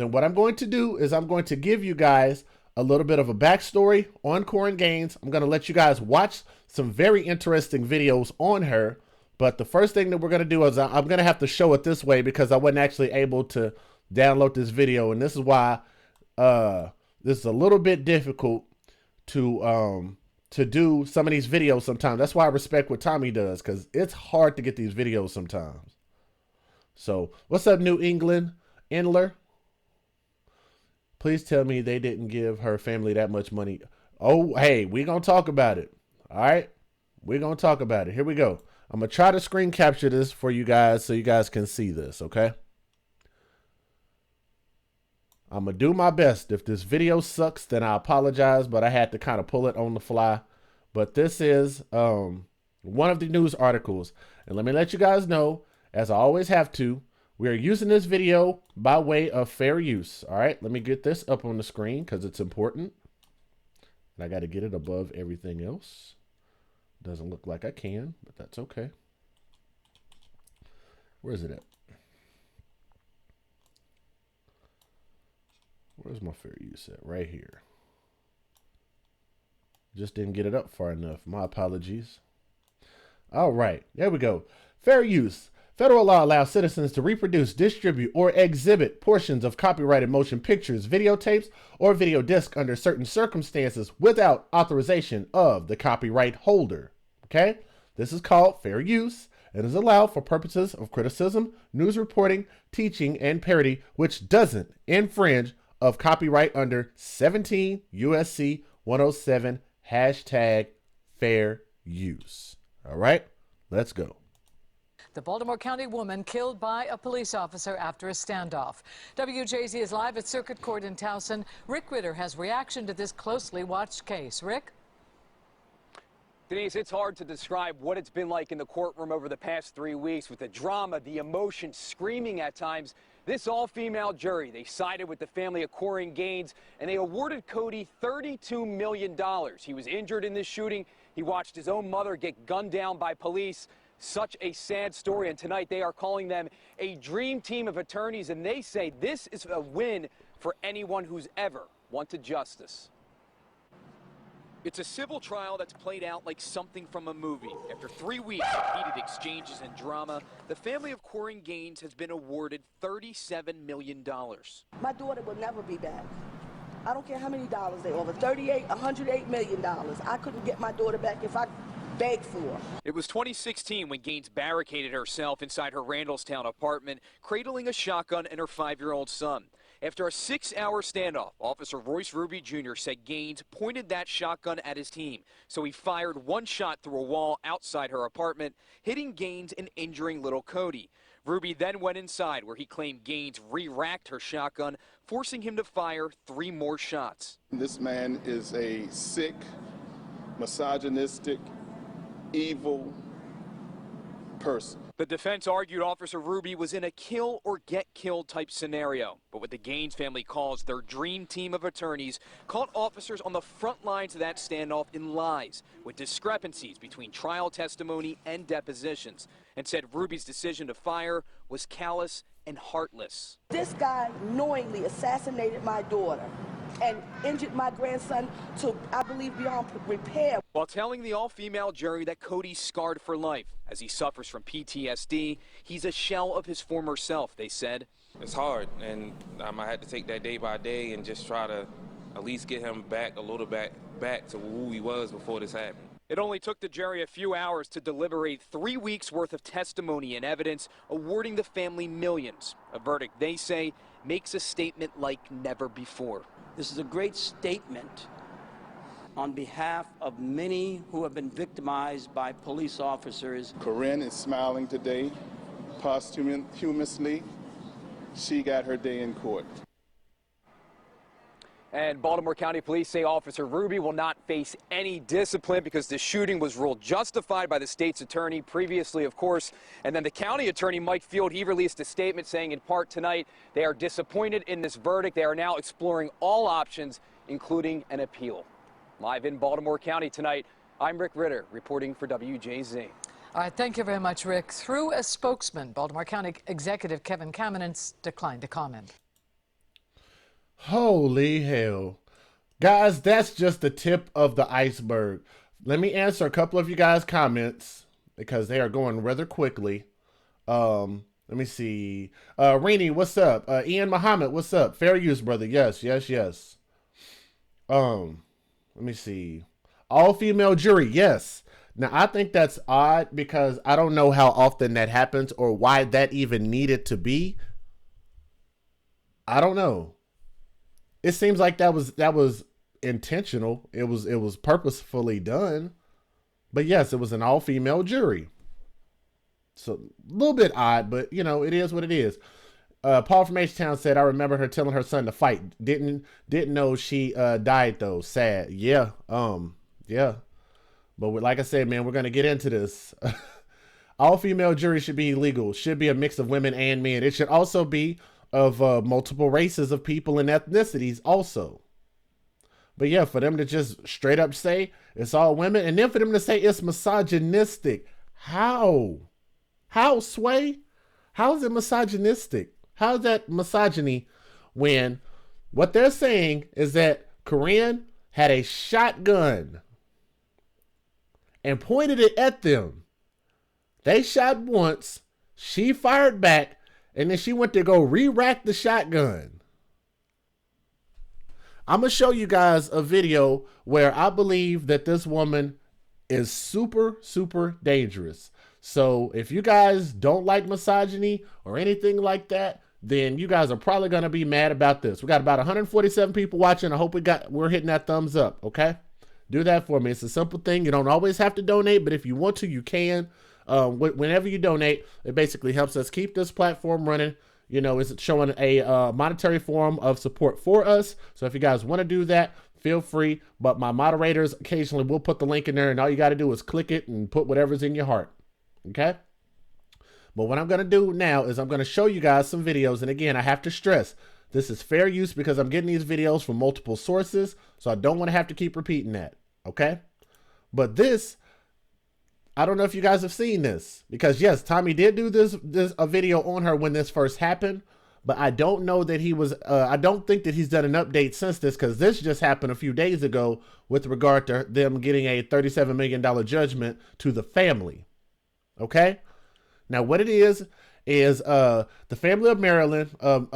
then what I'm going to do is I'm going to give you guys a little bit of a backstory on Korryn Gaines. I'm going to let you guys watch some very interesting videos on her. But the first thing that we're going to do is I'm going to have to show it this way because I wasn't actually able to download this video. And this is why this is a little bit difficult to do some of these videos sometimes. That's why I respect what Tommy does, because it's hard to get these videos sometimes. So what's up, New England Endler? Please tell me they didn't give her family that much money. Oh, hey, we're going to talk about it. All right? We're going to talk about it. Here we go. I'm going to try to screen capture this for you guys so you guys can see this, okay? I'm going to do my best. If this video sucks, then I apologize, but I had to kind of pull it on the fly. But this is one of the news articles. And let me let you guys know, as I always have to, we are using this video by way of fair use. All right, let me get this up on the screen because it's important. And I got to get it above everything else. Doesn't look like I can, but that's okay. Where is it at? Where's my fair use at? Right here. Just didn't get it up far enough. My apologies. All right, there we go. Fair use. Federal law allows citizens to reproduce, distribute, or exhibit portions of copyrighted motion pictures, videotapes, or video disc under certain circumstances without authorization of the copyright holder. Okay? This is called fair use and is allowed for purposes of criticism, news reporting, teaching, and parody, which doesn't infringe of copyright under 17 USC 107 hashtag fair use. All right? Let's go. The Baltimore County woman killed by a police officer after a standoff. WJZ is live at Circuit Court in Towson. Rick Ritter has reaction to this closely watched case. Rick? Denise, it's hard to describe what it's been like in the courtroom over the past 3 weeks with the drama, the emotion, screaming at times. This all-female jury, they sided with the family of Korryn Gaines, and they awarded Cody $32 million. He was injured in this shooting. He watched his own mother get gunned down by police. Such a sad story, and tonight they are calling them a dream team of attorneys, and they say this is a win for anyone who's ever wanted justice. It's a civil trial that's played out like something from a movie. After 3 weeks of heated exchanges and drama, the family of Korryn Gaines has been awarded $37 million. My daughter will never be back. I don't care how many dollars they offer, $108 million. I couldn't get my daughter back if I begged for. It was 2016 when Gaines barricaded herself inside her Randallstown apartment, cradling a shotgun and her 5-year-old son. After a 6-hour standoff, Officer Royce Ruby Jr. said Gaines pointed that shotgun at his team, so he fired one shot through a wall outside her apartment, hitting Gaines and injuring little Cody. Ruby then went inside, where he claimed Gaines re-racked her shotgun, forcing him to fire 3 more shots. This man is a sick, misogynistic, evil person. The defense argued Officer Ruby was in a kill or get killed type scenario, but what the Gaines family calls their dream team of attorneys caught officers on the front lines of that standoff in lies, with discrepancies between trial testimony and depositions, and said Ruby's decision to fire was callous and heartless. This guy knowingly assassinated my daughter and injured my grandson to, I believe, beyond repair. While telling the all-female jury that Cody's scarred for life as he suffers from PTSD, he's a shell of his former self, they said. It's hard, and I had to take that day by day and just try to at least get him back a little back to who he was before this happened. It only took the jury a few hours to deliberate 3 weeks' worth of testimony and evidence, awarding the family millions. A verdict, they say, makes a statement like never before. This is a great statement on behalf of many who have been victimized by police officers. Korryn is smiling today, posthumously. She got her day in court. And Baltimore County Police say Officer Ruby will not face any discipline because the shooting was ruled justified by the state's attorney previously, of course. And then the county attorney, Mike Field, he released a statement saying in part tonight they are disappointed in this verdict. They are now exploring all options, including an appeal. Live in Baltimore County tonight, I'm Rick Ritter reporting for WJZ. All right, thank you very much, Rick. Through a spokesman, Baltimore County Executive Kevin Kamenetz declined to comment. Holy hell. Guys, that's just the tip of the iceberg. Let me answer a couple of you guys' comments because they are going rather quickly. Let me see. Rainy, what's up? Ian Muhammad, what's up? Fair use, brother. Yes, yes, yes. Let me see. All female jury, yes. Now I think that's odd because I don't know how often that happens or why that even needed to be. I don't know. It seems like that was intentional. It was purposefully done. But yes, it was an all female jury. So a little bit odd, but you know, it is what it is. Paul from H-Town said, I remember her telling her son to fight. Didn't know she died though. Sad. Yeah. Yeah. But like I said, man, we're gonna get into this. All female jury should be illegal. Should be a mix of women and men. It should also be of multiple races of people and ethnicities also. But yeah, for them to just straight up say it's all women, and then for them to say it's misogynistic. How? How, Sway? How is it misogynistic? How is that misogyny when what they're saying is that Korryn had a shotgun and pointed it at them. They shot once, she fired back, and then she went to go re-rack the shotgun. I'm going to show you guys a video where I believe that this woman is super, super dangerous. So if you guys don't like misogyny or anything like that, then you guys are probably going to be mad about this. We got about 147 people watching. I hope we're hitting that thumbs up. Okay. Do that for me. It's a simple thing. You don't always have to donate, but if you want to, you can. Whenever you donate, it basically helps us keep this platform running. You know, it's showing a monetary form of support for us. So if you guys want to do that, feel free. But my moderators occasionally will put the link in there, and all you got to do is click it and put whatever's in your heart. Okay. But what I'm going to do now is I'm going to show you guys some videos. And again, I have to stress, this is fair use because I'm getting these videos from multiple sources. So I don't want to have to keep repeating that. Okay. But this, I don't know if you guys have seen this because yes, Tommy did do a video on her when this first happened, but I don't know that he was, I don't think that he's done an update since this because this just happened a few days ago with regard to them getting a $37 million judgment to the family. Okay. Now, what it is the family of Maryland, of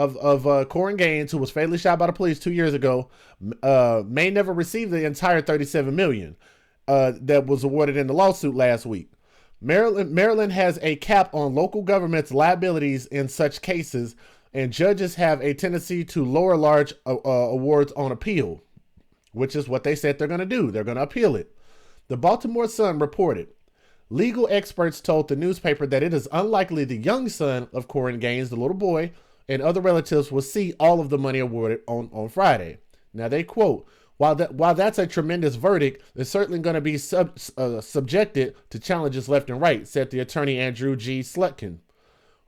Korryn Gaines, who was fatally shot by the police 2 years ago, may never receive the entire $37 million that was awarded in the lawsuit last week. Maryland has a cap on local government's liabilities in such cases, and judges have a tendency to lower large awards on appeal, which is what they said they're going to do. They're going to appeal it. The Baltimore Sun reported, legal experts told the newspaper that it is unlikely the young son of Korryn Gaines, the little boy, and other relatives will see all of the money awarded on Friday. Now they quote, while that's a tremendous verdict, it's certainly going to be subjected to challenges left and right, said the attorney Andrew G. Slutkin,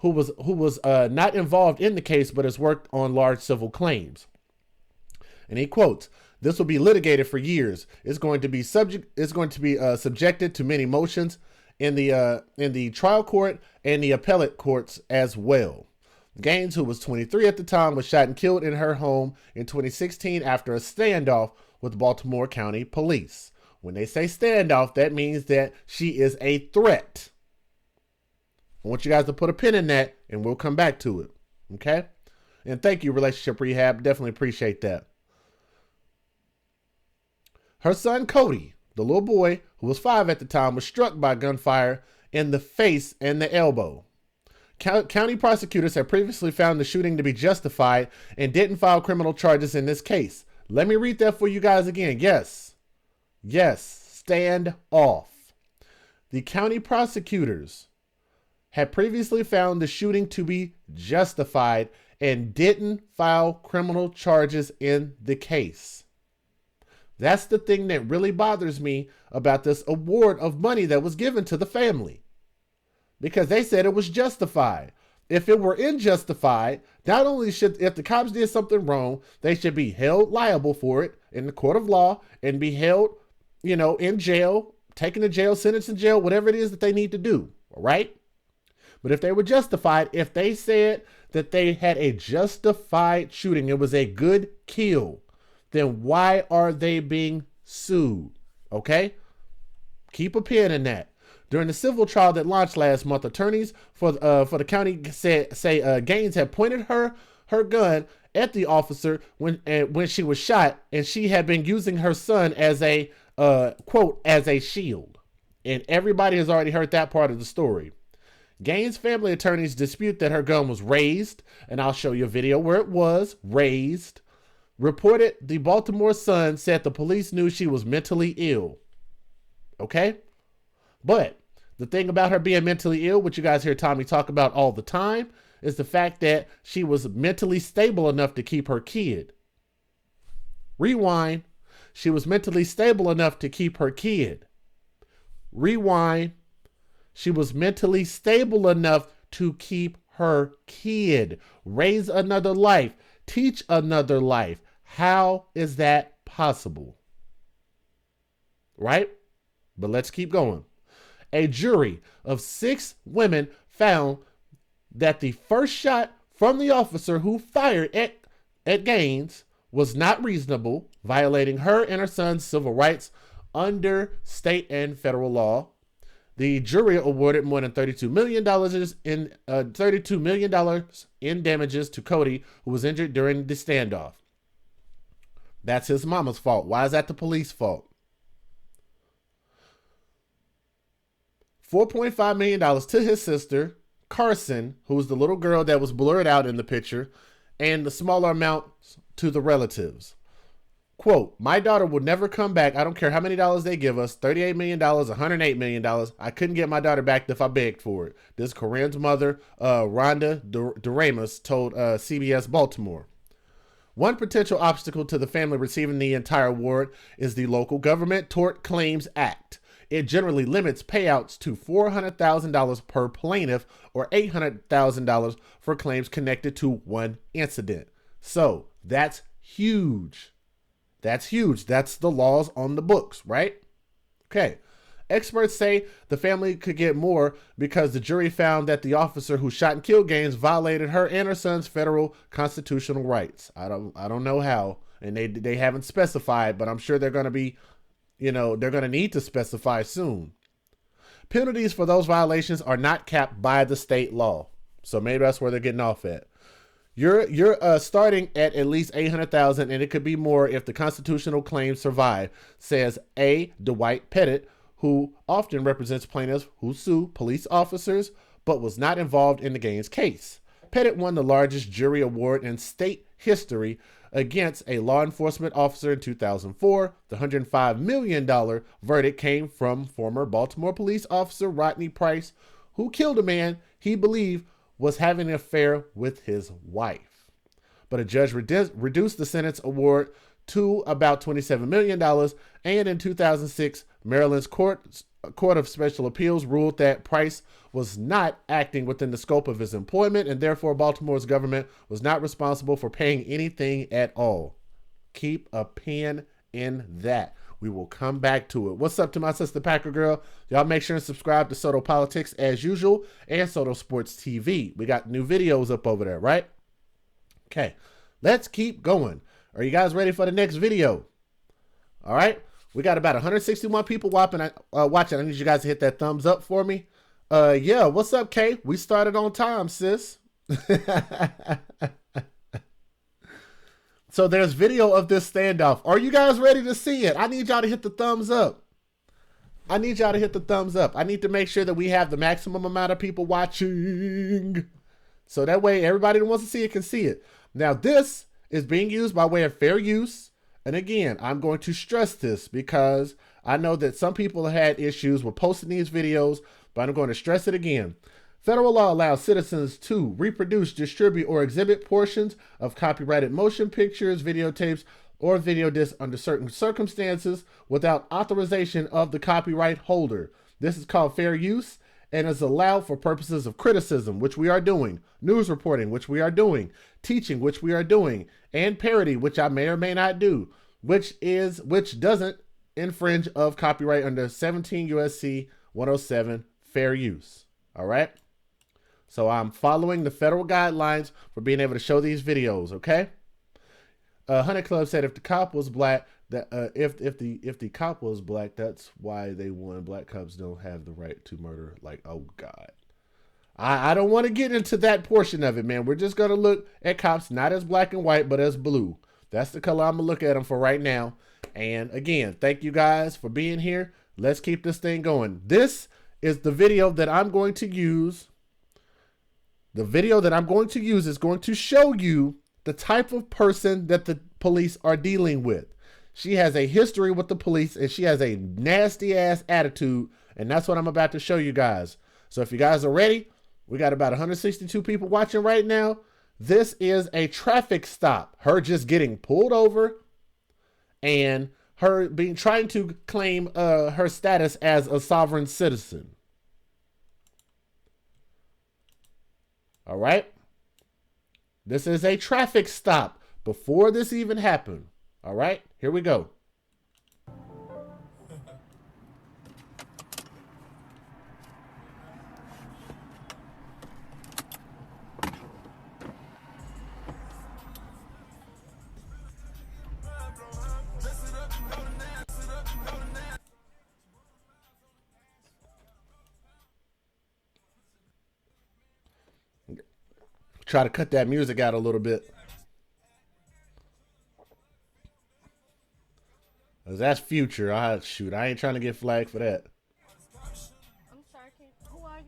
who was not involved in the case but has worked on large civil claims. And he quotes, this will be litigated for years. It's going to be subjected to many motions in the trial court and the appellate courts as well. Gaines, who was 23 at the time, was shot and killed in her home in 2016 after a standoff with Baltimore County Police. When they say standoff, that means that she is a threat. I want you guys to put a pin in that, and we'll come back to it. Okay? And thank you, Relationship Rehab. Definitely appreciate that. Her son, Cody, the little boy, who was 5 at the time, was struck by gunfire in the face and the elbow. County prosecutors had previously found the shooting to be justified and didn't file criminal charges in this case. Let me read that for you guys again. Yes. Stand off. The county prosecutors had previously found the shooting to be justified and didn't file criminal charges in the case. That's the thing that really bothers me about this award of money that was given to the family. Because they said it was justified. If it were unjustified, not only if the cops did something wrong, they should be held liable for it in the court of law and be held, in jail, taken to jail, sentenced in jail, whatever it is that they need to do. All right. But if they were justified, if they said that they had a justified shooting, it was a good kill, then why are they being sued? Okay? Keep a pin in that. During the civil trial that launched last month, attorneys for the county say Gaines had pointed her gun at the officer when she was shot, and she had been using her son as a quote, as a shield. And everybody has already heard that part of the story. Gaines' family attorneys dispute that her gun was raised, and I'll show you a video where it was raised. Reported the Baltimore Sun said the police knew she was mentally ill. Okay? But the thing about her being mentally ill, which you guys hear Tommy talk about all the time, is the fact that she was mentally stable enough to keep her kid. Rewind. She was mentally stable enough to keep her kid. Rewind. She was mentally stable enough to keep her kid. Raise another life. Teach another life. How is that possible? Right? But let's keep going. A jury of 6 women found that the first shot from the officer who fired at Gaines was not reasonable, violating her and her son's civil rights under state and federal law. The jury awarded more than $32 million in damages to Cody, who was injured during the standoff. That's his mama's fault. Why is that the police fault? $4.5 million to his sister, Carson, who was the little girl that was blurred out in the picture, and the smaller amounts to the relatives. Quote, my daughter will never come back. I don't care how many dollars they give us, $38 million, $108 million. I couldn't get my daughter back if I begged for it. This Korryn's mother, Rhonda Doremus, told CBS Baltimore. One potential obstacle to the family receiving the entire award is the Local Government Tort Claims Act. It generally limits payouts to $400,000 per plaintiff or $800,000 for claims connected to one incident. So that's huge. That's huge. That's the laws on the books, right? Okay. Experts say the family could get more because the jury found that the officer who shot and killed Gaines violated her and her son's federal constitutional rights. I don't know how, and they haven't specified, but I'm sure they're going to be, they're going to need to specify soon. Penalties for those violations are not capped by the state law. So maybe that's where they're getting off at. You're starting at least $800,000, and it could be more if the constitutional claims survive, says A. Dwight Pettit, who often represents plaintiffs who sue police officers but was not involved in the Gaines case. Pettit won the largest jury award in state history against a law enforcement officer in 2004. The $105 million verdict came from former Baltimore police officer Rodney Price, who killed a man he believed was having an affair with his wife. But a judge reduced the sentence award to about $27 million, and in 2006, Maryland's Court of Special Appeals ruled that Price was not acting within the scope of his employment, and therefore Baltimore's government was not responsible for paying anything at all. Keep a pin in that. We will come back to it. What's up to my sister Packer girl? Y'all make sure and subscribe to Soto Politics as usual and Soto Sports TV. We got new videos up over there, right? Okay, let's keep going. Are you guys ready for the next video? All right, we got about 161 people watching. I need you guys to hit that thumbs up for me. Yeah, what's up, Kay? We started on time, sis. So there's video of this standoff. Are you guys ready to see it? I need y'all to hit the thumbs up. I need y'all to hit the thumbs up. I need to make sure that we have the maximum amount of people watching. So that way everybody that wants to see it can see it. Now this is being used by way of fair use. And again, I'm going to stress this because I know that some people have had issues with posting these videos, but I'm going to stress it again. Federal law allows citizens to reproduce, distribute, or exhibit portions of copyrighted motion pictures, videotapes, or video discs under certain circumstances without authorization of the copyright holder. This is called fair use and is allowed for purposes of criticism, which we are doing, news reporting, which we are doing, teaching, which we are doing, and parody, which I may or may not do, which doesn't infringe of copyright under 17 USC 107 fair use. All right. So I'm following the federal guidelines for being able to show these videos, okay? Hunter Club said if the cop was black, that if the cop was black, that's why they won. Black cops don't have the right to murder. Like, oh God. I don't want to get into that portion of it, man. We're just going to look at cops not as black and white, but as blue. That's the color I'm going to look at them for right now. And again, thank you guys for being here. Let's keep this thing going. This is the video that I'm going to use. The video that I'm going to use is going to show you the type of person that the police are dealing with. She has a history with the police and she has a nasty ass attitude. And that's what I'm about to show you guys. So if you guys are ready, we got about 162 people watching right now. This is a traffic stop. Her just getting pulled over and her trying to claim her status as a sovereign citizen. All right. This is a traffic stop before this even happened. All right, here we go. Try to cut that music out a little bit. That's future. Shoot, I ain't trying to get flagged for that. I'm sorry, who are you?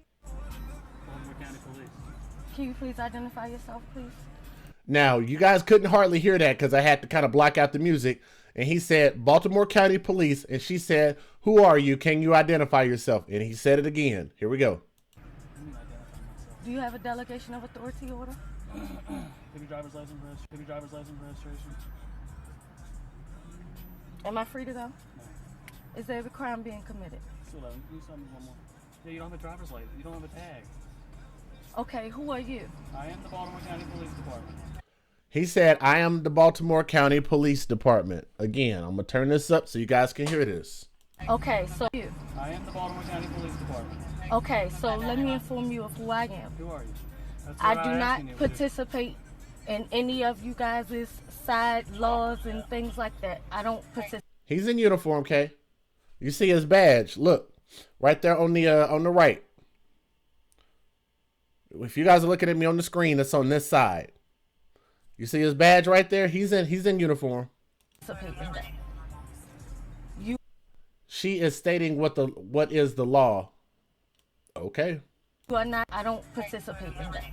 Baltimore County Police. Can you please identify yourself, please? Now, you guys couldn't hardly hear that because I had to kind of block out the music. And he said, Baltimore County Police. And she said, who are you? Can you identify yourself? And he said it again. Here we go. Do you have a delegation of authority order? Give me driver's license registration. Am I free to go? No. Is there a crime being committed? It's 11. You one more. Yeah, you don't have a driver's license. You don't have a tag. Okay, who are you? I am the Baltimore County Police Department. He said, I am the Baltimore County Police Department. Again, I'm going to turn this up so you guys can hear this. Okay, so you. I am the Baltimore County Police Department. Okay, so let me inform you of who I am. Who are you? I do not participate in any of you guys' side laws and things like that. I don't participate. He's in uniform, Kay. You see his badge. Look, right there on the right. If you guys are looking at me on the screen, that's on this side. You see his badge right there? He's in uniform. She is stating what is the law. Okay. You are not. I don't participate in that.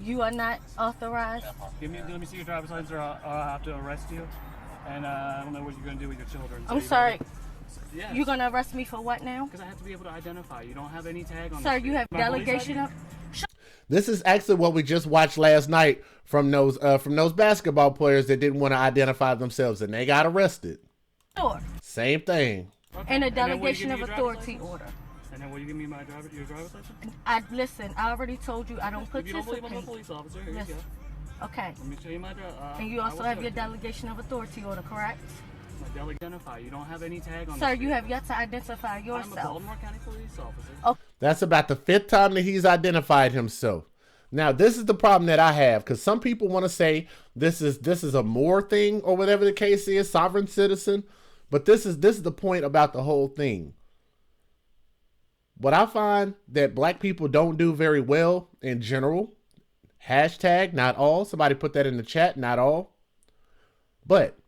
You are not authorized. Let me see your driver's license, or I'll have to arrest you. And I don't know what you're going to do with your children. I'm sorry. Yes. You're going to arrest me for what now? Because I have to be able to identify. You don't have any tag on. Sir, you have delegation of. This is actually what we just watched last night from those basketball players that didn't want to identify themselves and they got arrested. Sure. Same thing. Okay. And a delegation of authority order. And then will you give me your driver's license? Listen, I already told you I don't participate. If you don't believe I'm a police officer, here you go. Okay. Let me show you my and you also have your delegation of authority order, correct? My delegation identify. You don't have any tag on. Sir, you have yet to identify yourself. I'm a Baltimore County police officer. Okay. That's about the 5th time that he's identified himself. Now, this is the problem that I have, because some people want to say this is a Moore thing or whatever the case is, sovereign citizen. But this is the point about the whole thing. What I find that black people don't do very well in general, hashtag not all, somebody put that in the chat, not all. But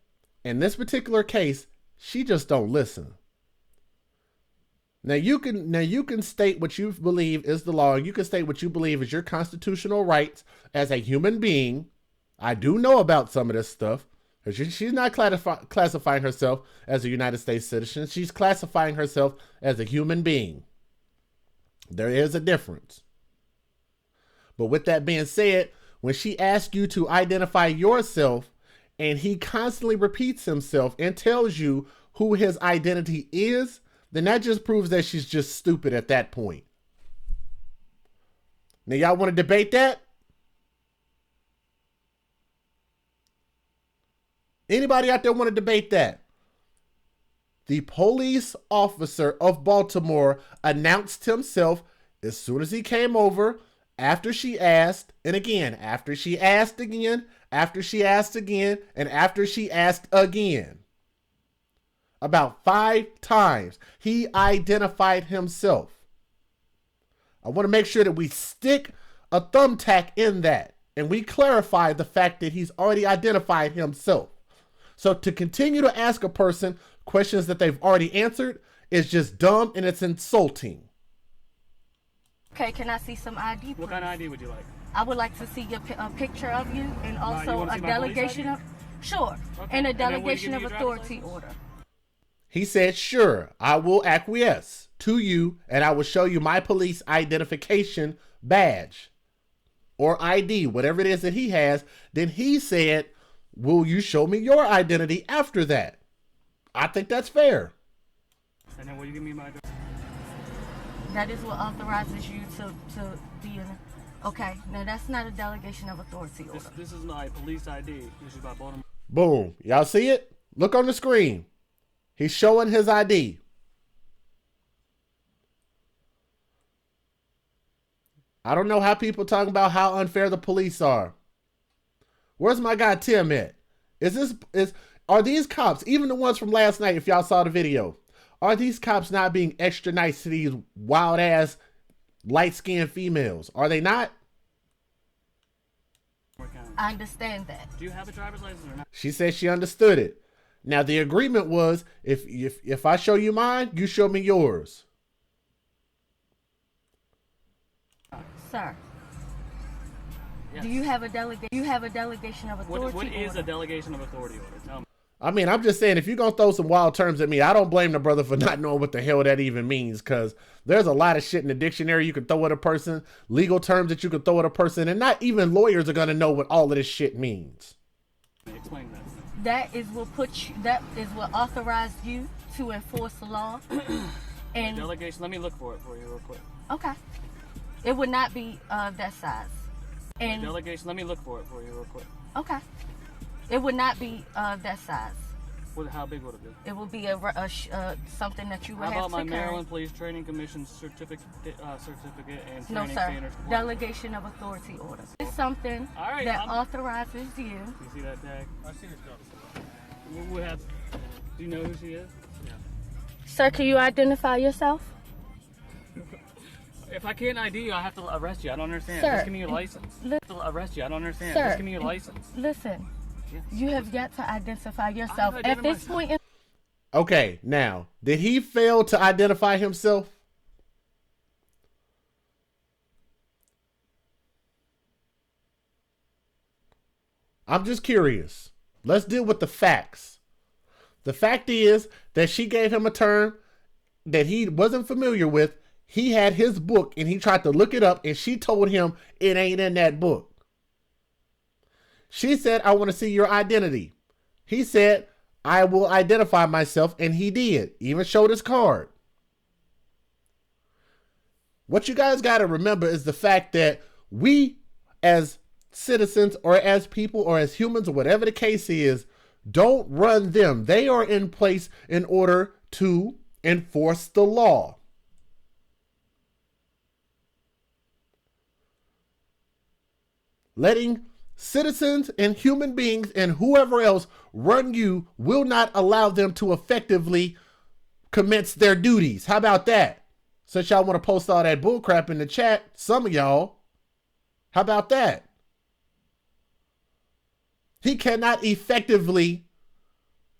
in this particular case, she just don't listen. Now you can state what you believe is the law. You can state what you believe is your constitutional rights as a human being. I do know about some of this stuff. She's not classifying herself as a United States citizen. She's classifying herself as a human being. There is a difference. But with that being said, when she asks you to identify yourself and he constantly repeats himself and tells you who his identity is, then that just proves that she's just stupid at that point. Now, y'all want to debate that? Anybody out there want to debate that? The police officer of Baltimore announced himself as soon as he came over, after she asked, and again, after she asked again, after she asked again, and after she asked again, about 5 times, he identified himself. I want to make sure that we stick a thumbtack in that and we clarify the fact that he's already identified himself. So to continue to ask a person questions that they've already answered is just dumb and it's insulting. Okay, can I see some ID, please? What kind of ID would you like? I would like to see a picture of you and also a delegation of... Sure, Okay. and a And then will you delegation give of me your driver's authority license? order. He said, sure, I will acquiesce to you and I will show you my police identification badge or ID, whatever it is that he has. Then he said, will you show me your identity after that? I think that's fair. And then will you give me my address? That is what authorizes you to be in... Okay, now that's not a delegation of authority order. This is my police ID, issued by Baltimore. Boom. Y'all see it? Look on the screen. He's showing his ID. I don't know how people talking about how unfair the police are. Where's my guy Tim at? Are these cops, even the ones from last night, if y'all saw the video, are these cops not being extra nice to these wild ass light-skinned females? Are they not? I understand that. Do you have a driver's license or not? She said she understood it. Now the agreement was if I show you mine, you show me yours. Sir, Yes. do you have a delegation of authority What is order? a delegation of authority order? Tell me. I mean, I'm just saying, if you're going to throw some wild terms at me, I don't blame the brother for not knowing what the hell that even means, because there's a lot of shit in the dictionary you can throw at a person, legal terms that you can throw at a person, and not even lawyers are going to know what all of this shit means. Explain that. That is what authorized you to enforce the law. And Delegation, let me look for it for you real quick. okay, it would not be that size. And Delegation, let me look for it for you real quick. okay, it would not be that size. How big would it be? It would be something that you would How have about my to carry. Maryland Police Training Commission certificate and No, training sir. standards? Delegation of authority order. It's something All right, that authorizes you. You see that tag? I see it. What happened? Do you know who she is? Yeah. Sir, can you identify yourself? If I can't ID you, I have to arrest you. I don't understand. Sir, Just give me your license. I have to arrest you. I don't understand. Sir, Just give me your license. Listen, Yes. you have yet to identify yourself. I've At this identified point in Okay, now, did he fail to identify himself? I'm just curious. Let's deal with the facts. The fact is that she gave him a term that he wasn't familiar with. He had his book and he tried to look it up and she told him it ain't in that book. She said, I want to see your identity. He said, I will identify myself, and he did. Even showed his card. What you guys got to remember is the fact that we as citizens or as people or as humans or whatever the case is, don't run them. They are in place in order to enforce the law. Letting citizens and human beings and whoever else run you will not allow them to effectively commence their duties. How about that? Since y'all want to post all that bullcrap in the chat, some of y'all, how about that? He cannot effectively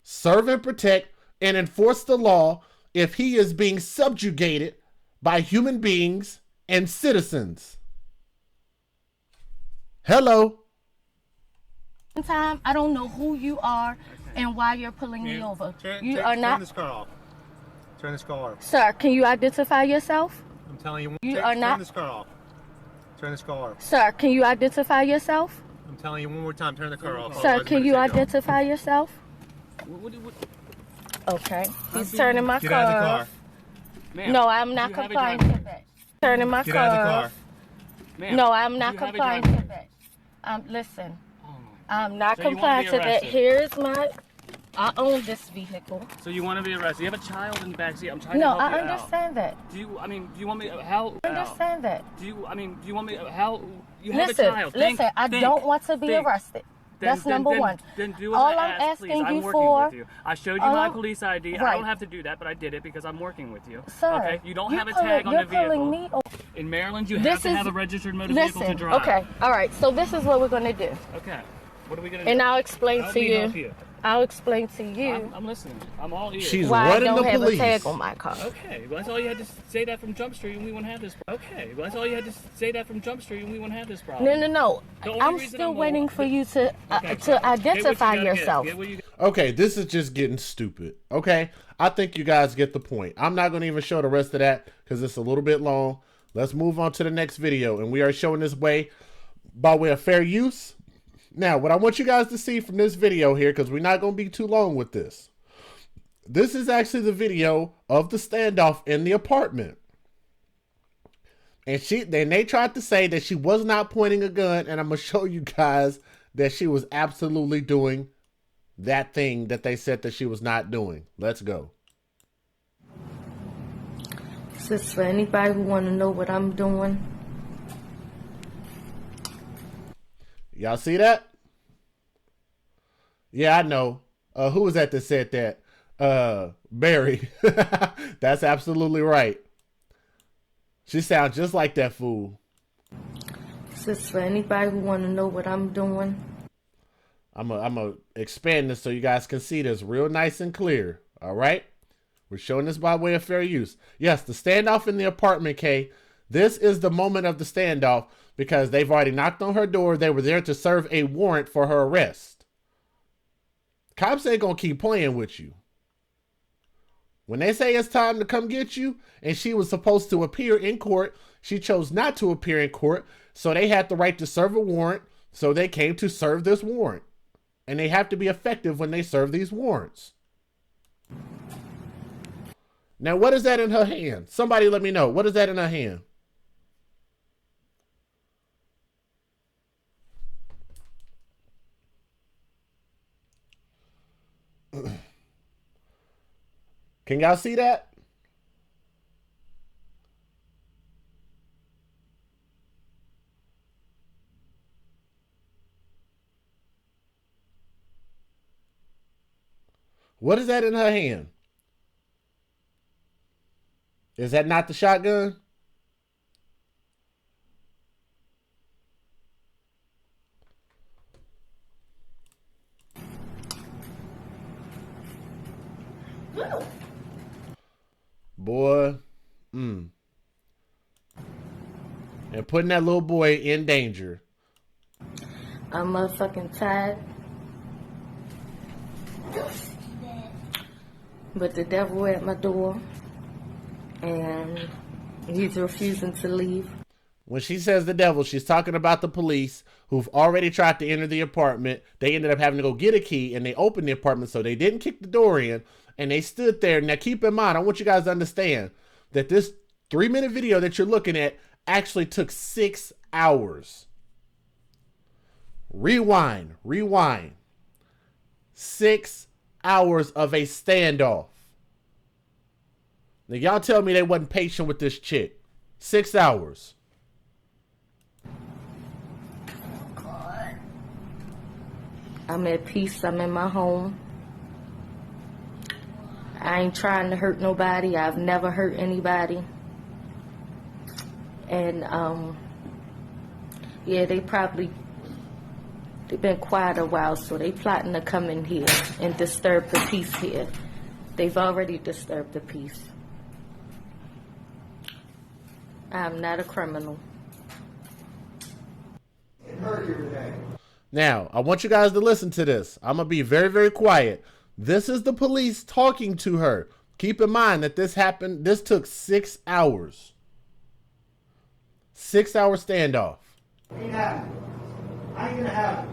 serve and protect and enforce the law if he is being subjugated by human beings and citizens. Hello. time, I don't know who you are and why you're pulling me over. You are not. Turn this car off. Turn this car off. Sir, can you identify yourself? I'm telling you. You are not. Turn this car off. Turn this car off. Sir, can you identify yourself? I'm telling you one more time. Turn the car off. Sir, Otherwise, can I'm you gonna take identify yourself? Okay. He's turning my Get car out of the car. off. No, I'm not complying to that. Turning my Get car out of the car. off. No, I'm not complying to that. Listen, I'm not So you wanna complying be to that. arrested? Here's my. I own this vehicle. So you want to be arrested? You have a child in the backseat. I'm trying to No, help you I out. understand that. Do you? I mean, do you want me? How? I understand that. Do you? I mean, do you want me? How? You have Listen, a child. listen. I don't want to be arrested. That's number one. Then do All as I I'm ask, asking please. I'm you working for. with you. I showed you my police ID. I right. don't have to do that, but I did it because I'm working with you. Sir, okay? You don't have a tag on the vehicle. Me in Maryland, you have to have a registered motor vehicle to drive. Okay. All right. So this is what we're going to do. Okay. What are we going to do? And I'll explain Help to me you. Help you. I'll explain to you. I'm listening. I'm all ears. She's why running I don't the have police. a tag on my car. Okay, well, that's all you had to say that from Jump Street, and we wouldn't have this. Okay, well, that's all you had to say that from Jump Street, and we wouldn't have this problem. No. I'm still waiting for you to identify yourself. Okay, this is just getting stupid. Okay, I think you guys get the point. I'm not going to even show the rest of that because it's a little bit long. Let's move on to the next video, and we are showing this by way of fair use. Now, what I want you guys to see from this video here, because we're not going to be too long with this. This is actually the video of the standoff in the apartment. And they tried to say that she was not pointing a gun, and I'm going to show you guys that she was absolutely doing that thing that they said that she was not doing. Let's go. This is for anybody who want to know what I'm doing. Y'all see that? Yeah, I know. Who was that said that? Barry. That's absolutely right. She sounds just like that fool. This is for anybody who want to know what I'm doing. I'm a expand this so you guys can see this real nice and clear. All right? We're showing this by way of fair use. Yes, the standoff in the apartment, Kay. This is the moment of the standoff because they've already knocked on her door. They were there to serve a warrant for her arrest. Cops ain't gonna keep playing with you. When they say it's time to come get you, and she was supposed to appear in court, she chose not to appear in court, so they had the right to serve a warrant, so they came to serve this warrant. And they have to be effective when they serve these warrants. Now, what is that in her hand? Somebody let me know. What is that in her hand? Can y'all see that? What is that in her hand? Is that not the shotgun? Boy. And putting that little boy in danger. I'm motherfucking tired. But the devil at my door. And he's refusing to leave. When she says the devil, she's talking about the police who've already tried to enter the apartment. They ended up having to go get a key, and they opened the apartment, so they didn't kick the door in, and they stood there. Now, keep in mind, I want you guys to understand that this 3-minute video that you're looking at actually took 6 hours. Rewind. 6 hours of a standoff. Now, y'all tell me they wasn't patient with this chick. 6 hours. I'm at peace. I'm in my home. I ain't trying to hurt nobody. I've never hurt anybody. And, yeah, they've been quiet a while, so they plotting to come in here and disturb the peace here. They've already disturbed the peace. I'm not a criminal. Now, I want you guys to listen to this. I'm going to be very, very quiet. This is the police talking to her. Keep in mind that this happened. This took 6 hours. 6 hour standoff. Ain't happening. I ain't gonna have it.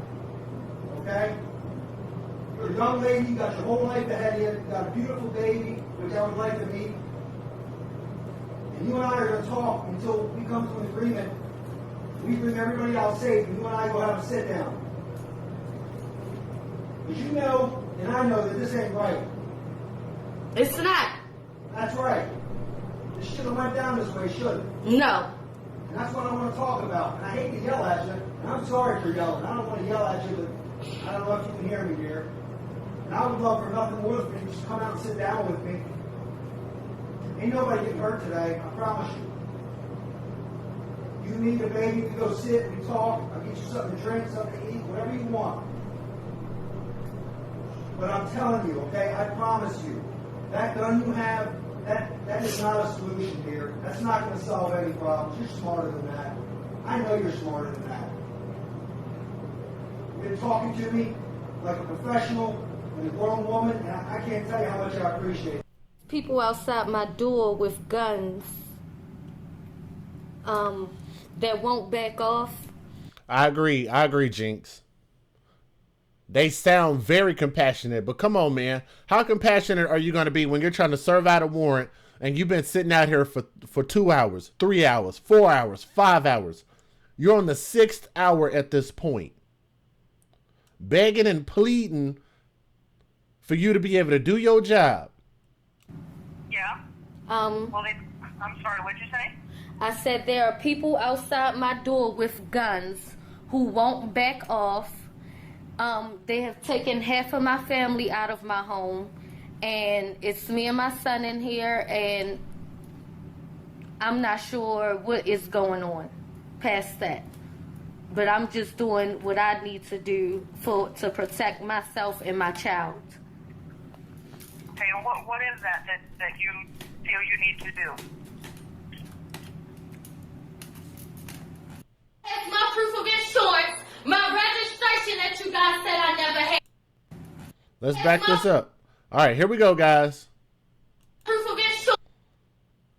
Okay? You're a young lady, you got your whole life ahead of you, you got a beautiful baby, which I would like to meet. And you and I are gonna talk until we come to an agreement. We bring everybody out safe, and you and I go have a sit down. Because you know, and I know that this ain't right. It's not. That's right. This should have went down this way, shouldn't it? No. And that's what I want to talk about. And I hate to yell at you. And I'm sorry for yelling. I don't want to yell at you, but I don't know if you can hear me here. And I would love for nothing more than you just come out and sit down with me. Ain't nobody getting hurt today, I promise you. You need a baby to go sit and talk. I'll get you something to drink, something to eat, whatever you want. But I'm telling you, okay, I promise you, that gun you have, that is not a solution here. That's not going to solve any problems. You're smarter than that. I know you're smarter than that. You've been talking to me like a professional and a grown woman, and I can't tell you how much I appreciate it. People outside my door with guns that won't back off. I agree, Jinx. They sound very compassionate, but come on, man. How compassionate are you going to be when you're trying to serve out a warrant and you've been sitting out here for 2 hours, 3 hours, 4 hours, 5 hours? You're on the 6th hour at this point. Begging and pleading for you to be able to do your job. Yeah. Well, I'm sorry, what'd you say? I said there are people outside my door with guns who won't back off. They have taken half of my family out of my home, and it's me and my son in here, and I'm not sure what is going on past that. But I'm just doing what I need to do to protect myself and my child. Okay, and what is that you feel you need to do? That's my proof of insurance, my registration that you guys said I never had. Let's back this up. All right, here we go, guys. Proof of insurance.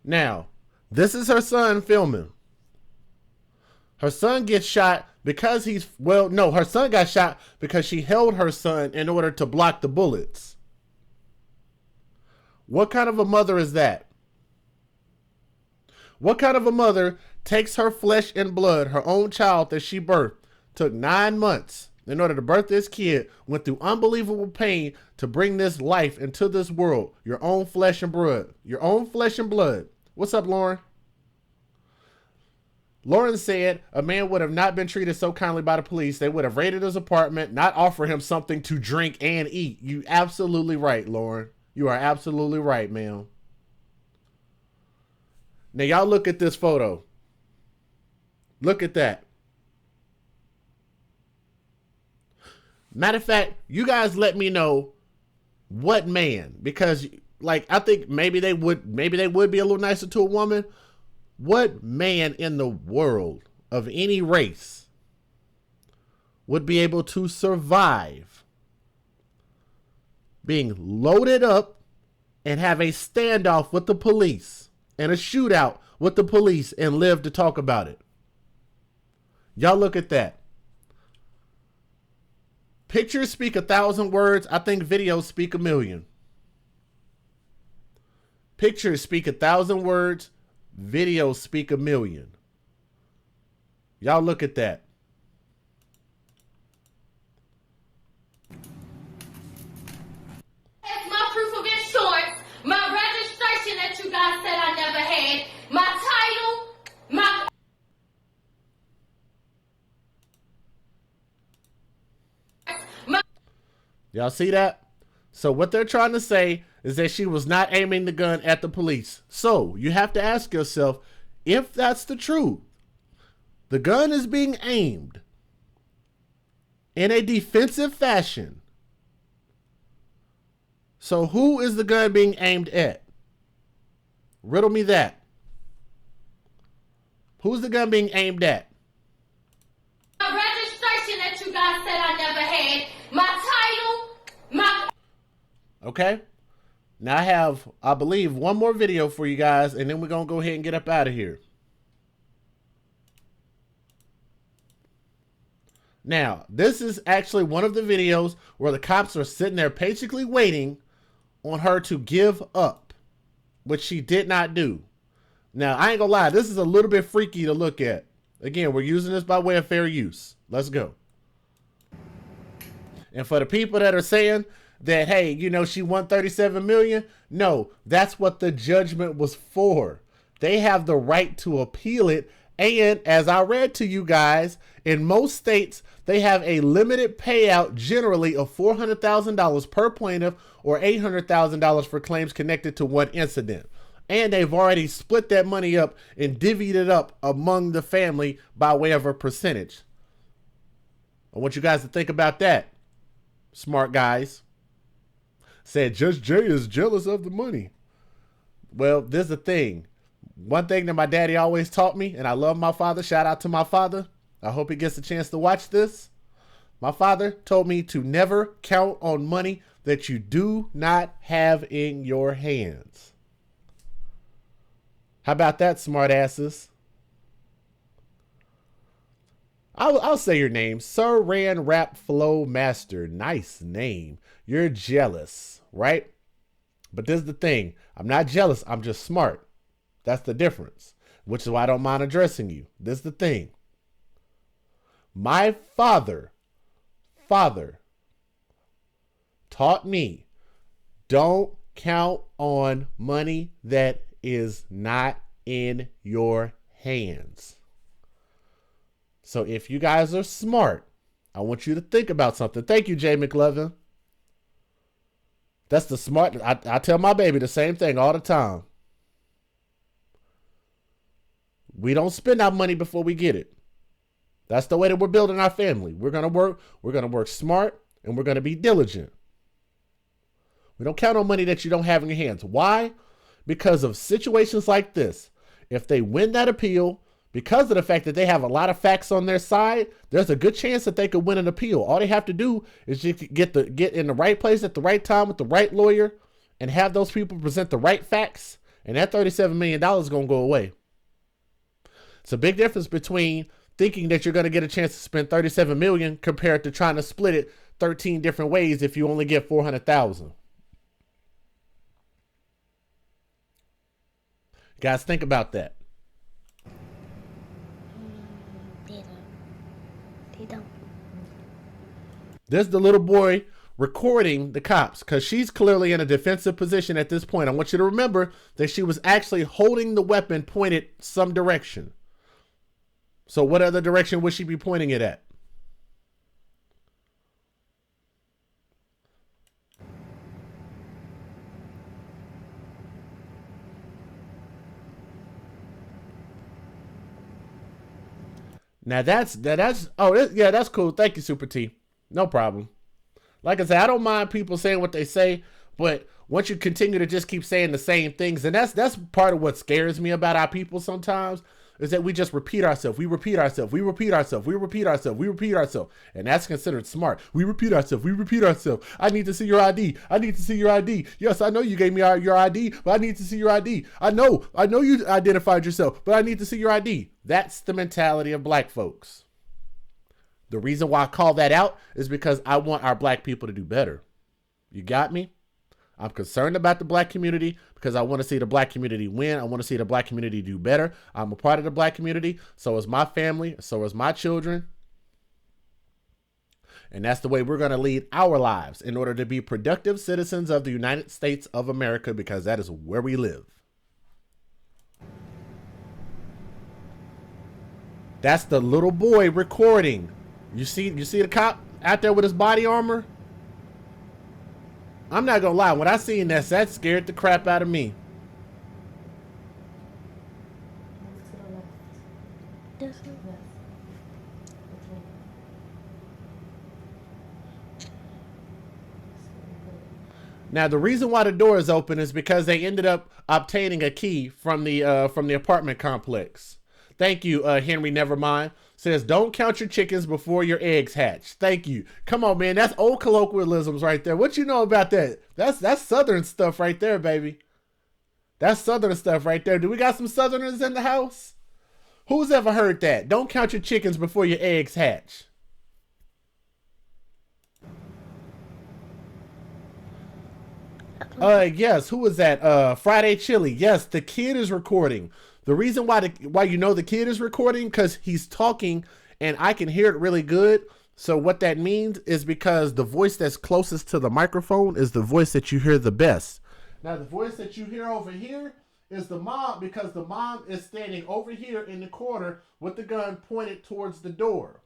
Now, this is her son filming. Her son gets shot because her son got shot because she held her son in order to block the bullets. What kind of a mother is that? What kind of a mother takes her flesh and blood, her own child that she birthed, took 9 months in order to birth this kid, went through unbelievable pain to bring this life into this world, your own flesh and blood, your own flesh and blood. What's up, Lauren? Lauren said a man would have not been treated so kindly by the police. They would have raided his apartment, not offer him something to drink and eat. You absolutely right, Lauren. You are absolutely right, ma'am. Now, y'all look at this photo. Look at that. Matter of fact, you guys let me know what man, because like I think maybe they would be a little nicer to a woman. What man in the world of any race would be able to survive being loaded up and have a standoff with the police and a shootout with the police and live to talk about it? Y'all look at that. Pictures speak 1,000 words. I think videos speak 1,000,000. Pictures speak 1,000 words. Videos speak 1,000,000. Y'all look at that. That's my proof of insurance, my registration that you guys said I never had, my title, my... Y'all see that? So what they're trying to say is that she was not aiming the gun at the police. So you have to ask yourself, if that's the truth, the gun is being aimed in a defensive fashion. So who is the gun being aimed at? Riddle me that. Who's the gun being aimed at? My registration that you guys said I never had, my title, my... Okay. Now I have, I believe, one more video for you guys, and then we're going to go ahead and get up out of here. Now, this is actually one of the videos where the cops are sitting there patiently waiting on her to give up, which she did not do. Now, I ain't gonna lie, this is a little bit freaky to look at. Again, we're using this by way of fair use. Let's go. And for the people that are saying that, hey, you know, she won 37 million, no, that's what the judgment was for. They have the right to appeal it. And as I read to you guys, in most states, they have a limited payout generally of $400,000 per plaintiff or $800,000 for claims connected to one incident. And they've already split that money up and divvied it up among the family by way of a percentage. I want you guys to think about that, smart guys. Said Judge Jay is jealous of the money. Well, there's a thing. One thing that my daddy always taught me, and I love my father. Shout out to my father. I hope he gets a chance to watch this. My father told me to never count on money that you do not have in your hands. How about that, smart asses? I'll say your name. Sir Ran Rap Flow Master. Nice name. You're jealous, right? But this is the thing. I'm not jealous. I'm just smart. That's the difference, which is why I don't mind addressing you. This is the thing. My father taught me, don't count on money that is not in your hands. So if you guys are smart, I want you to think about something. Thank you, Jay McLovin. That's the smart. I tell my baby the same thing all the time. We don't spend our money before we get it. That's the way that we're building our family. We're going to work smart, and we're going to be diligent. We don't count on money that you don't have in your hands. Why? Because of situations like this. If they win that appeal, because of the fact that they have a lot of facts on their side, there's a good chance that they could win an appeal. All they have to do is just get in the right place at the right time with the right lawyer and have those people present the right facts, and that $37 million is going to go away. It's a big difference between thinking that you're going to get a chance to spend $37 million compared to trying to split it 13 different ways if you only get $400,000. Guys, think about that. There's the little boy recording the cops because she's clearly in a defensive position at this point. I want you to remember that she was actually holding the weapon pointed some direction. So what other direction would she be pointing it at? That's cool. Thank you, Super T. No problem. Like I said, I don't mind people saying what they say, but once you continue to just keep saying the same things, and that's part of what scares me about our people sometimes, is that we just repeat ourselves. We repeat ourselves. We repeat ourselves. We repeat ourselves. We repeat ourselves. And that's considered smart. We repeat ourselves. We repeat ourselves. I need to see your ID. I need to see your ID. Yes, I know you gave me your ID, but I need to see your ID. I know you identified yourself, but I need to see your ID. That's the mentality of black folks. The reason why I call that out is because I want our black people to do better. You got me? I'm concerned about the black community because I want to see the black community win. I want to see the black community do better. I'm a part of the black community. So is my family. So is my children. And that's the way we're going to lead our lives in order to be productive citizens of the United States of America, because that is where we live. That's the little boy recording. You see the cop out there with his body armor? I'm not gonna lie, when I seen that scared the crap out of me. Now, the reason why the door is open is because they ended up obtaining a key from the apartment complex. Thank you, Henry Nevermind. Says, don't count your chickens before your eggs hatch. Thank you. Come on, man. That's old colloquialisms right there. What you know about that? That's Southern stuff right there, baby. That's Southern stuff right there. Do we got some Southerners in the house? Who's ever heard that? Don't count your chickens before your eggs hatch. Yes. Who was that? Friday Chili. Yes, the kid is recording. The reason why you know the kid is recording, because he's talking and I can hear it really good. So what that means is because the voice that's closest to the microphone is the voice that you hear the best. Now, the voice that you hear over here is the mom, because the mom is standing over here in the corner with the gun pointed towards the door.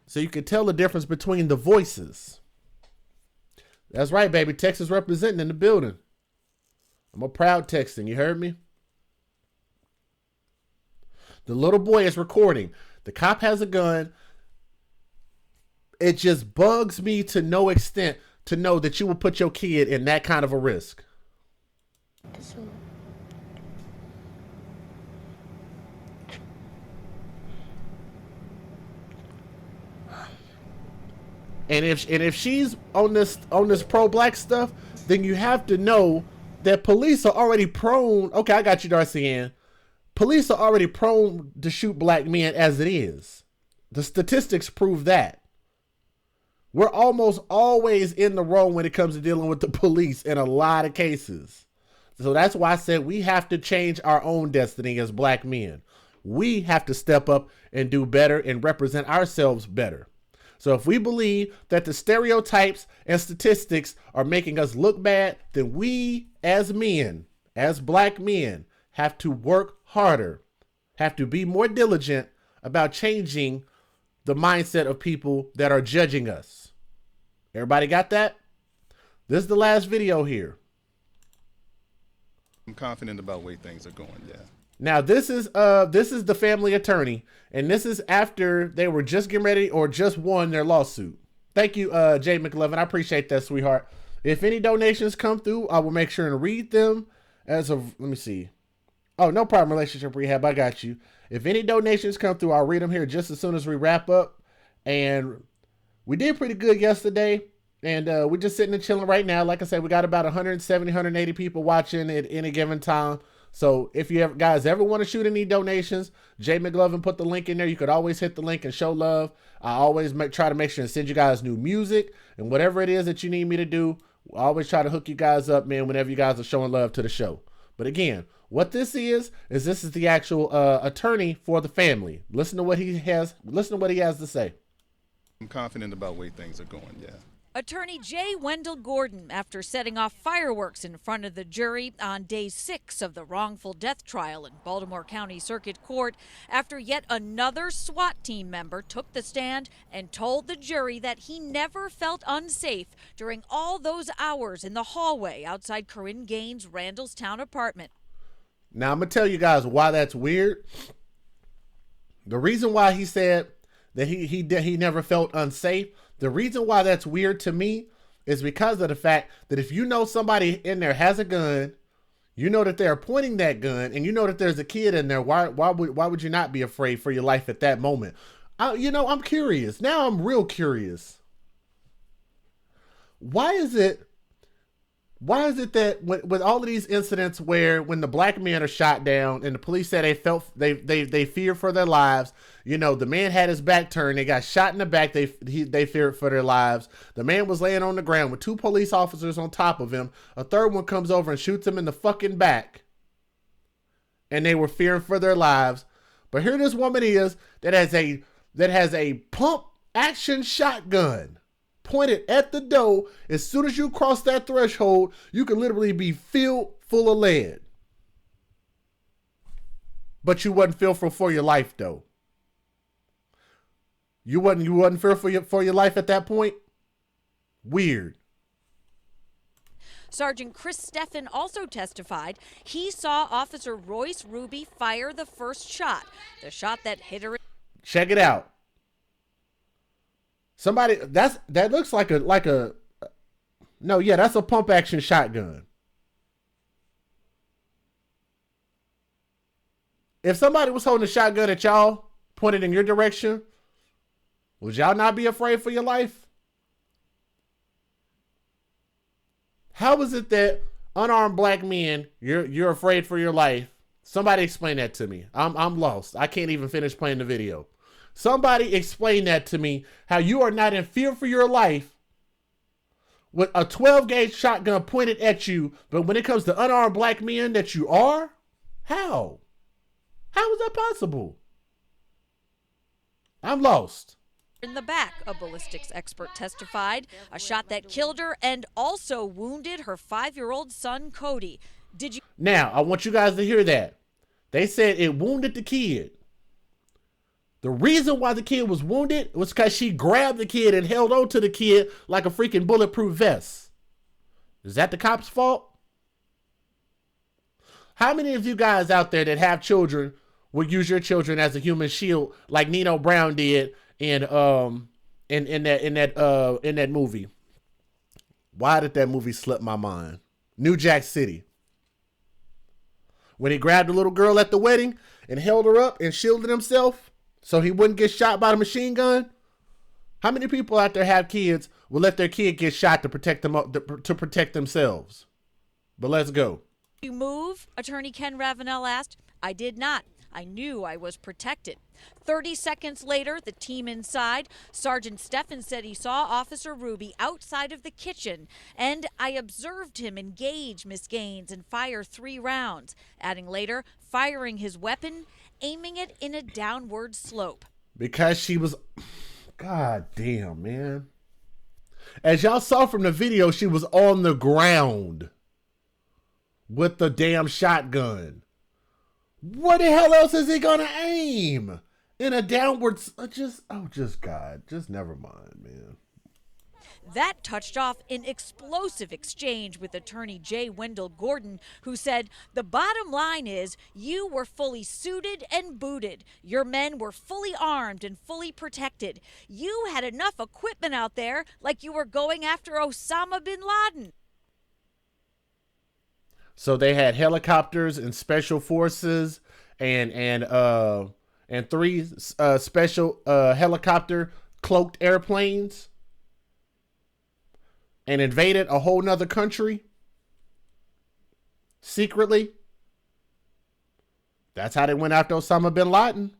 So you can tell the difference between the voices. That's right, baby. Texas representing in the building. I'm a proud Texan. You heard me? The little boy is recording. The cop has a gun. It just bugs me to no extent to know that you will put your kid in that kind of a risk. And if she's on this pro-black stuff, then you have to know that police are already prone. Okay, I got you, Darcy Ann. Police are already prone to shoot black men as it is. The statistics prove that. We're almost always in the wrong when it comes to dealing with the police in a lot of cases. So that's why I said we have to change our own destiny as black men. We have to step up and do better and represent ourselves better. So if we believe that the stereotypes and statistics are making us look bad, then we as men, as black men, have to work harder, have to be more diligent about changing the mindset of people that are judging us. Everybody got that? This is the last video here. I'm confident about the way things are going, yeah. Now this is the family attorney, and this is after they were just getting ready or just won their lawsuit. Thank you, Jay McLovin. I appreciate that, sweetheart. If any donations come through, I will make sure and read them as of, let me see. Oh, no problem, Relationship Rehab. I got you. If any donations come through, I'll read them here just as soon as we wrap up. And we did pretty good yesterday. And we're just sitting and chilling right now. Like I said, we got about 170, 180 people watching at any given time. So if you guys ever want to shoot any donations, Jay McLovin put the link in there. You could always hit the link and show love. I always try to make sure and send you guys new music and whatever it is that you need me to do. I always try to hook you guys up, man, whenever you guys are showing love to the show. But again, what this is the actual attorney for the family. Listen to what he has. Listen to what he has to say. I'm confident about the way things are going, yeah. Attorney J. Wendell Gordon, after setting off fireworks in front of the jury on day 6 of the wrongful death trial in Baltimore County Circuit Court, after yet another SWAT team member took the stand and told the jury that he never felt unsafe during all those hours in the hallway outside Korryn Gaines' Randallstown apartment. Now, I'm going to tell you guys why that's weird. The reason why he said that he never felt unsafe, the reason why that's weird to me is because of the fact that if you know somebody in there has a gun, you know that they're pointing that gun, and you know that there's a kid in there, why would you not be afraid for your life at that moment? I'm curious. Now I'm real curious. Why is it that with all of these incidents where when the black men are shot down and the police said they fear for their lives, the man had his back turned, they got shot in the back, they feared for their lives. The man was laying on the ground with 2 police officers on top of him. A third one comes over and shoots him in the fucking back. And they were fearing for their lives. But here this woman is that has a pump action shotgun pointed at the door. As soon as you cross that threshold, you can literally be filled full of lead. But you wasn't fearful for your life, though. You wasn't fearful for your life at that point? Weird. Sergeant Chris Steffen also testified he saw Officer Royce Ruby fire the first shot, the shot that hit her. Check it out. Somebody that looks like a no, yeah, that's a pump action shotgun. If somebody was holding a shotgun at y'all, pointed in your direction, would y'all not be afraid for your life? How is it that unarmed black men, you're afraid for your life? Somebody explain that to me. I'm lost. I can't even finish playing the video. Somebody explain that to me, how you are not in fear for your life with a 12-gauge shotgun pointed at you, but when it comes to unarmed black men that you are? How? How is that possible? I'm lost. in the back, a ballistics expert testified. A shot that killed her and also wounded her 5-year-old son, Cody. Did you? Now, I want you guys to hear that. They said it wounded the kid. The reason why the kid was wounded was because she grabbed the kid and held on to the kid like a freaking bulletproof vest. Is that the cop's fault? How many of you guys out there that have children would use your children as a human shield like Nino Brown did in that movie? Why did that movie slip my mind? New Jack City. When he grabbed the little girl at the wedding and held her up and shielded himself so he wouldn't get shot by the machine gun. How many people out there have kids will let their kid get shot to protect them to protect themselves? But let's go. You move? Attorney Ken Ravenel asked. I did not. I knew I was protected. 30 seconds later, the team inside, Sergeant Steffen said he saw Officer Ruby outside of the kitchen, and I observed him engage Miss Gaines and fire 3 rounds, adding later, firing his weapon, aiming it in a downward slope. Because she was... God damn, man. As y'all saw from the video, she was on the ground with the damn shotgun. What the hell else is he gonna aim? In a downward... God. Just never mind, man. That touched off an explosive exchange with attorney J. Wendell Gordon, who said, the bottom line is you were fully suited and booted. Your men were fully armed and fully protected. You had enough equipment out there like you were going after Osama bin Laden. So they had helicopters and special forces and 3 special helicopter cloaked airplanes and invaded a whole nother country secretly. That's how they went after Osama bin Laden.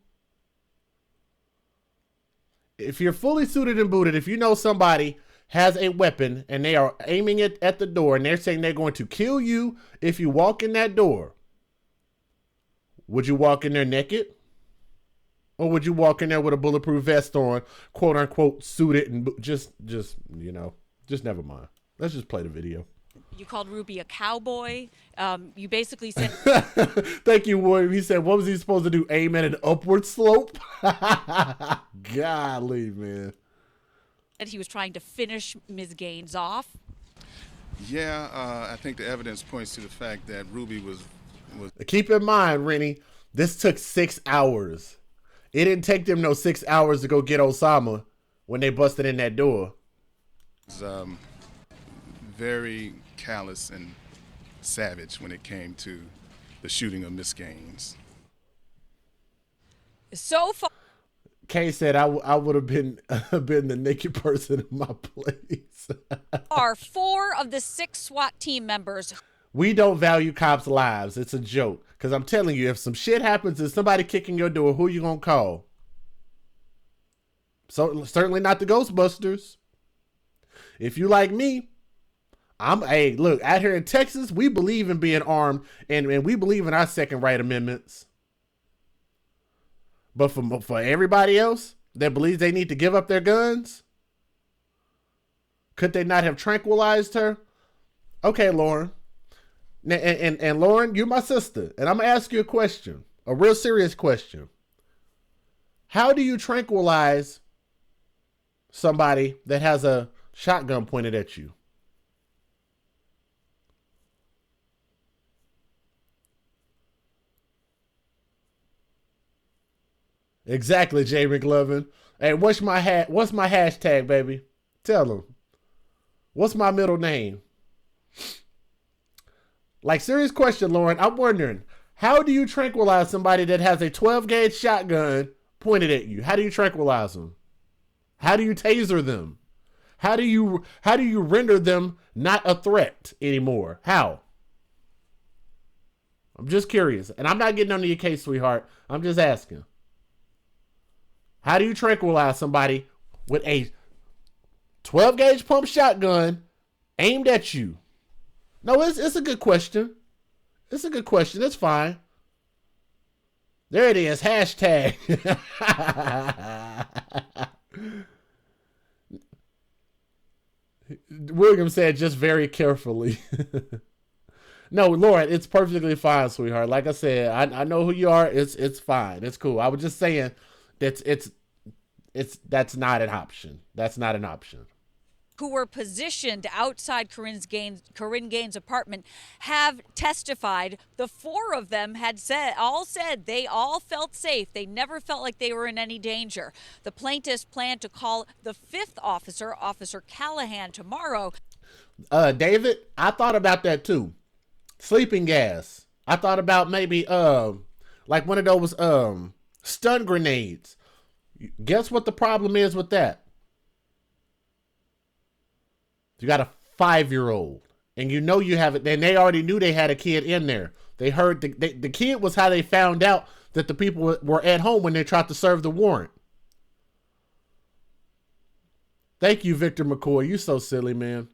If you're fully suited and booted, if you know somebody has a weapon and they are aiming it at the door and they're saying they're going to kill you if you walk in that door, would you walk in there naked? Or would you walk in there with a bulletproof vest on, quote unquote, suited and just never mind. Let's just play the video. You called Ruby a cowboy. You basically said... Thank you, William. He said, what was he supposed to do? Aim at an upward slope? Golly, man. And he was trying to finish Ms. Gaines off. Yeah, I think the evidence points to the fact that Ruby was... Keep in mind, Rennie, this took 6 hours. It didn't take them no 6 hours to go get Osama when they busted in that door. Was very callous and savage when it came to the shooting of Miss Gaines. So far... Kay said I would have been the naked person in my place. Are 4 of the 6 SWAT team members. We don't value cops' lives. It's a joke. Because I'm telling you, if some shit happens and somebody kicking your door, who you gonna call? So certainly not the Ghostbusters. If you like me, hey, look, out here in Texas, we believe in being armed and we believe in our Second Right Amendments. But for everybody else that believes they need to give up their guns, could they not have tranquilized her? Okay, Lauren. And Lauren, you're my sister. And I'm going to ask you a question, a real serious question. How do you tranquilize somebody that has a shotgun pointed at you? Exactly, Jay McLovin. Hey, what's my hashtag, baby? Tell them. What's my middle name? Like, serious question, Lauren. I'm wondering, how do you tranquilize somebody that has a 12-gauge shotgun pointed at you? How do you tranquilize them? How do you taser them? How do you render them not a threat anymore? How? I'm just curious. And I'm not getting under your case, sweetheart. I'm just asking. How do you tranquilize somebody with a 12-gauge pump shotgun aimed at you? No, it's a good question. It's a good question. It's fine. There it is. Hashtag. William said just very carefully. No, Lauren, it's perfectly fine, sweetheart. Like I said, I know who you are. It's fine. It's cool. I was just saying that's not an option. That's not an option. Who were positioned outside Korryn Gaines' apartment have testified. The four of them had said they all felt safe. They never felt like they were in any danger. The plaintiffs plan to call the fifth officer, Officer Callahan, tomorrow. David, I thought about that too. Sleeping gas. I thought about maybe like one of those stun grenades. Guess what the problem is with that? You got a 5-year-old, and you know you have it. And they already knew they had a kid in there. They heard the kid was how they found out that the people were at home when they tried to serve the warrant. Thank you, Victor McCoy. You so silly, man.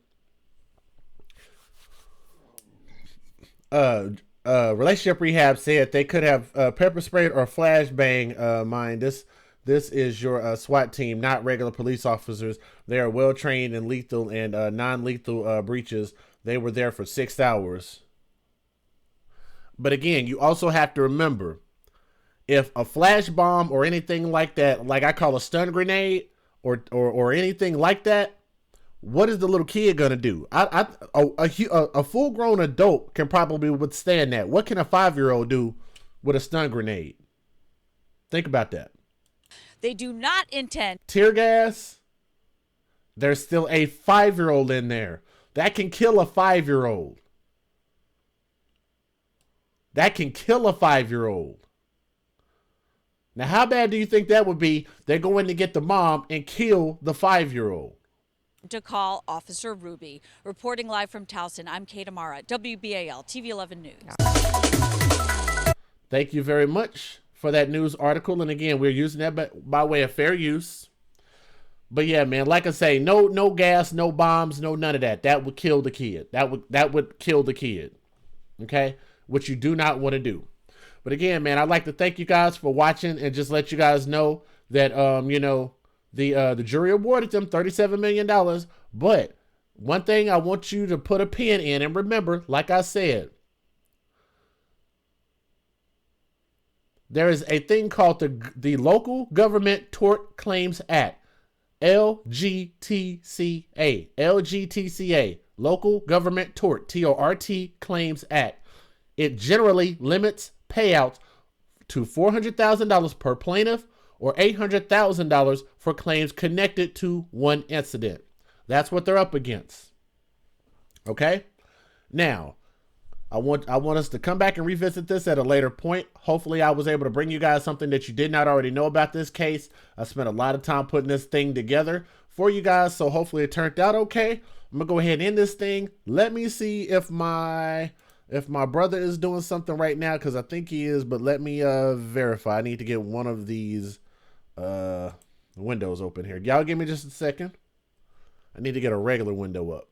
Relationship Rehab said they could have pepper sprayed or flashbang mine. This is your SWAT team, not regular police officers. They are well trained in lethal and non-lethal breaches. They were there for 6 hours. But again, you also have to remember, if a flash bomb or anything like that, like I call a stun grenade or anything like that, what is the little kid gonna do? A full-grown adult can probably withstand that. What can a 5-year-old do with a stun grenade? Think about that. They do not intend tear gas. There's still a 5-year-old in there. That can kill a 5-year-old. That can kill a 5-year-old. Now, how bad do you think that would be? They're going to get the mom and kill the 5-year-old. To call Officer Ruby. Reporting live from Towson, I'm Kate Amara, WBAL TV 11 News. Thank you very much for that news article. And again, we're using that by way of fair use. But yeah, man, like I say, no gas, no bombs, no none of that. That would kill the kid. That would kill the kid. Okay? Which you do not want to do. But again, man, I'd like to thank you guys for watching and just let you guys know that the jury awarded them $37 million. But one thing I want you to put a pin in, and remember, like I said, there is a thing called the Local Government Tort Claims Act, LGTCA. LGTCA, Local Government Tort, T-O-R-T Claims Act. It generally limits payouts to $400,000 per plaintiff or $800,000 for claims connected to one incident. That's what they're up against. Okay? Now, I want us to come back and revisit this at a later point. Hopefully, I was able to bring you guys something that you did not already know about this case. I spent a lot of time putting this thing together for you guys, so hopefully it turned out okay. I'm going to go ahead and end this thing. Let me see if my brother is doing something right now, because I think he is, but let me verify. I need to get one of these windows open here. Y'all give me just a second. I need to get a regular window up.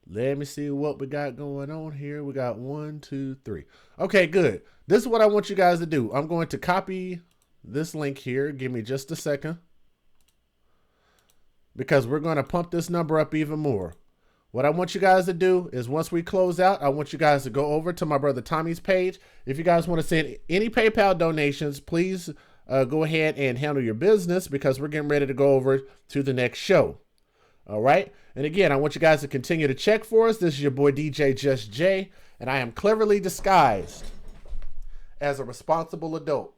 Let me see what we got going on here. We got 1, 2, 3. Okay, good. This is what I want you guys to do. I'm going to copy this link here. Give me just a second, because we're going to pump this number up even more. What I want you guys to do is, once we close out, I want you guys to go over to my brother Tommy's page. If you guys want to send any PayPal donations, please go ahead and handle your business, because we're getting ready to go over to the next show. All right. And again, I want you guys to continue to check for us. This is your boy DJ Just J, and I am cleverly disguised as a responsible adult.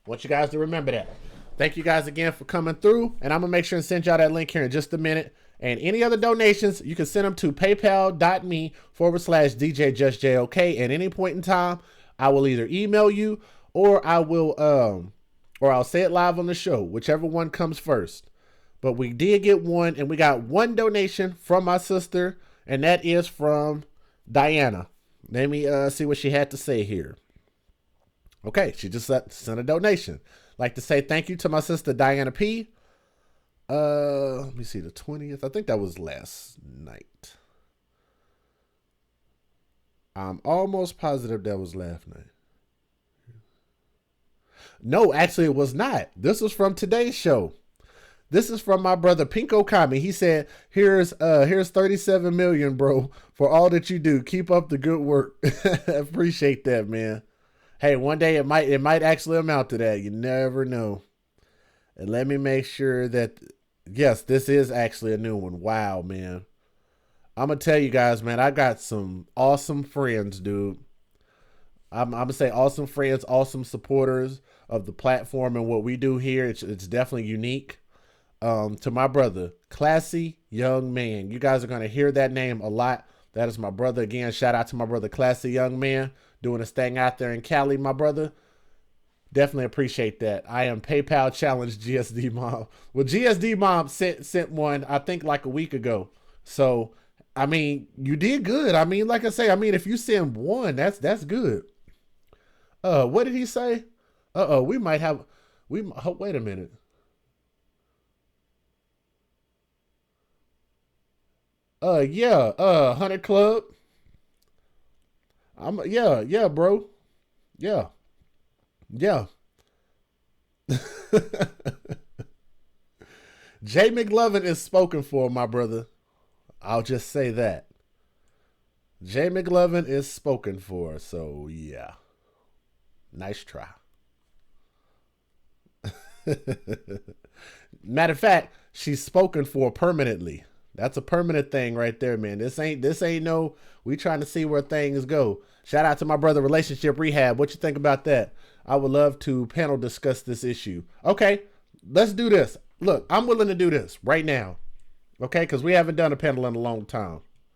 I want you guys to remember that. Thank you guys again for coming through, and I'm going to make sure and send y'all that link here in just a minute. And any other donations, you can send them to paypal.me/DJJustJOK. At any point in time, I will either email you or I'll say it live on the show, whichever one comes first. But we did get one, and we got one donation from my sister, and that is from Diana. Let me see what she had to say here. Okay, she just sent a donation. I'd like to say thank you to my sister Diana P. Let me see, the 20th. I think that was last night. I'm almost positive that was last night. No, actually it was not. This was from today's show. This is from my brother Pinko Kami. He said, here's 37 million, bro, for all that you do. Keep up the good work. Appreciate that, man. Hey, one day it might actually amount to that. You never know. And let me make sure that, yes, this is actually a new one. Wow, man. I'm going to tell you guys, man, I got some awesome friends, dude. I'm going to say awesome friends, awesome supporters of the platform and what we do here. It's definitely unique. To my brother, Classy Young Man. You guys are going to hear that name a lot. That is my brother. Again, shout out to my brother, Classy Young Man, doing his thing out there in Cali, my brother. Definitely appreciate that. I am PayPal Challenge GSD Mom. Well, GSD Mom sent one, I think, like a week ago. So, I mean, you did good. I mean, like I say, if you send one, that's good. What did he say? We might have, wait a minute. Yeah, 100 Club. Yeah, bro. Yeah. Jay McLovin is spoken for, my brother. I'll just say that. Jay McLovin is spoken for, so yeah. Nice try. Matter of fact, she's spoken for permanently. That's a permanent thing right there, man. This ain't no, we trying to see where things go. Shout out to my brother, Relationship Rehab. What you think about that? I would love to panel discuss this issue. Okay, let's do this. Look, I'm willing to do this right now. Okay, because we haven't done a panel in a long time.